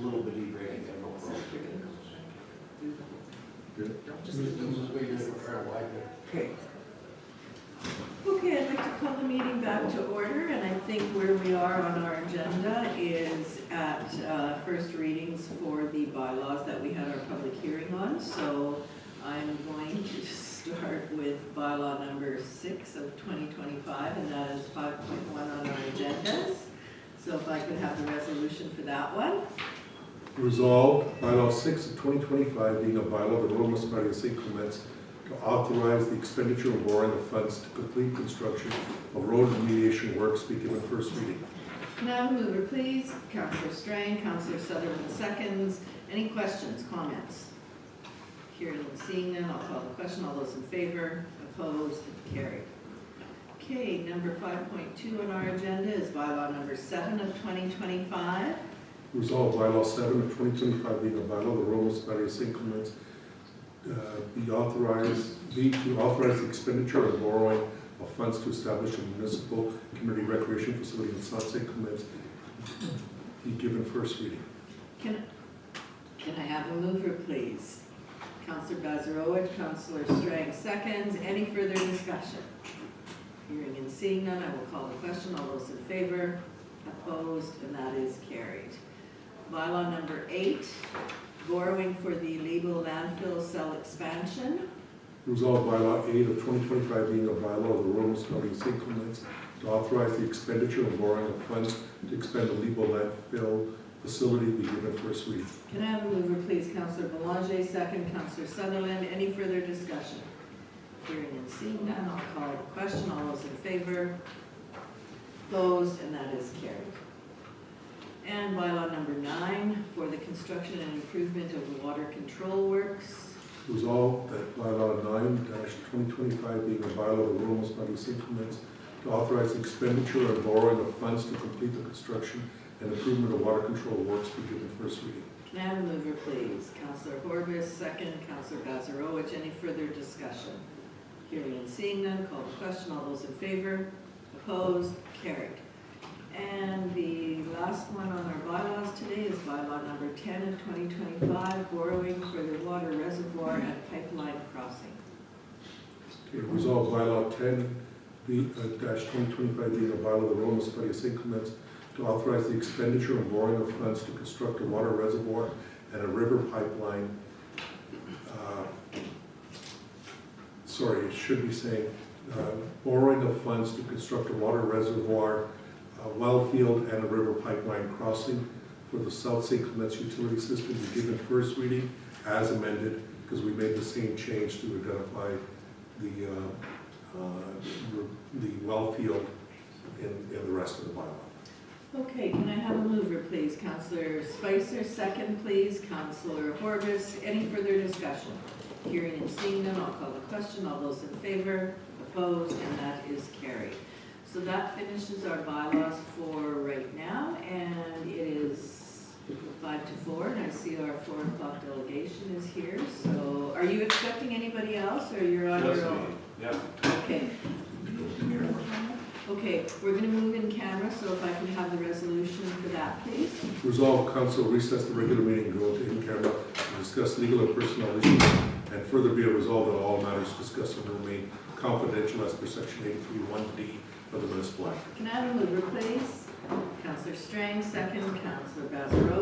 little bitty break, I don't know. Just Okay. Okay, I'd like to call the meeting back to order, and I think where we are on our agenda is at first readings for the bylaws that we had our public hearing on. So I'm going to start with bylaw number 6 of 2025, and that is 5.1 on our agendas. So if I could have the resolution for that one. Resolved, bylaw 6 of 2025 being a bylaw of the Rural Municipality of St. Clements to authorize the expenditure of borrowing of funds to complete construction of road remediation works be given first reading. Can I have a mover, please? Councillor Strang, Councillor Sutherland seconds. Any questions, comments? Hearing and seeing none, I'll call the question. All those in favor, opposed, carried. Okay, number 5.2 on our agenda is bylaw number 7 of 2025. Resolved, bylaw 7 of 2025 being a bylaw of the Rural Municipality of St. Clements to authorize the expenditure of borrowing of funds to establish a municipal community recreation facility in South St. Clements be given first reading. Can I have a mover, please? Councillor Bazarowicz, Councillor Strang seconds. Any further discussion? Hearing and seeing none, I will call the question. All those in favor, opposed, and that is carried. Bylaw number 8, borrowing for the legal landfill cell expansion. Resolved, bylaw 8 of 2025 being a bylaw of the Rural Municipality of St. Clements to authorize the expenditure of borrowing of funds to expand the legal landfill facility be given first reading. Can I have a mover, please? Councillor Belanger, second. Councillor Sutherland. Any further discussion? Hearing and seeing none, I'll call the question. All those in favor, opposed, and that is carried. And bylaw number 9, for the construction and improvement of the water control works. Resolved that bylaw 9-2025 being a bylaw of the Rural Municipality of St. Clements to authorize the expenditure of borrowing of funds to complete the construction and improvement of water control works be given first reading. Can I have a mover, please? Councillor Horbis, second. Councillor Bazarowicz. Any further discussion? Hearing and seeing none, call the question. All those in favor, opposed, carried. And the last one on our bylaws today is bylaw number 10 of 2025, borrowing for the water reservoir at pipeline crossing. Okay, resolved, bylaw 10-2025 being a bylaw of the Rural Municipality of St. Clements to authorize the expenditure of borrowing of funds to construct a water reservoir and a river pipeline. Sorry, it should be saying borrowing of funds to construct a water reservoir, a well field, and a river pipeline crossing for the South St. Clements utility system be given first reading as amended, because we made the same change to identify the well field in the rest of the bylaw. Okay, can I have a mover, please? Councillor Spicer, second, please. Councillor Horbis. Any further discussion? Hearing and seeing none, I'll call the question. All those in favor, opposed, and that is carried. So that finishes our bylaws for right now, and it is 5 to 4, and I see our 4 o'clock delegation is here. So are you expecting anybody else, or you're on your own? Yeah. Okay. Okay, we're going to move in camera, so if I can have the resolution for that, please. Resolved, council recess the regular meeting and go to in camera to discuss legal and personnel issues, and further be it resolved that all matters discussed will remain confidential as per section 83(1)(d) of the municipal act. Can I have a mover, please? Councillor Strang, second. Councillor Bazarowicz.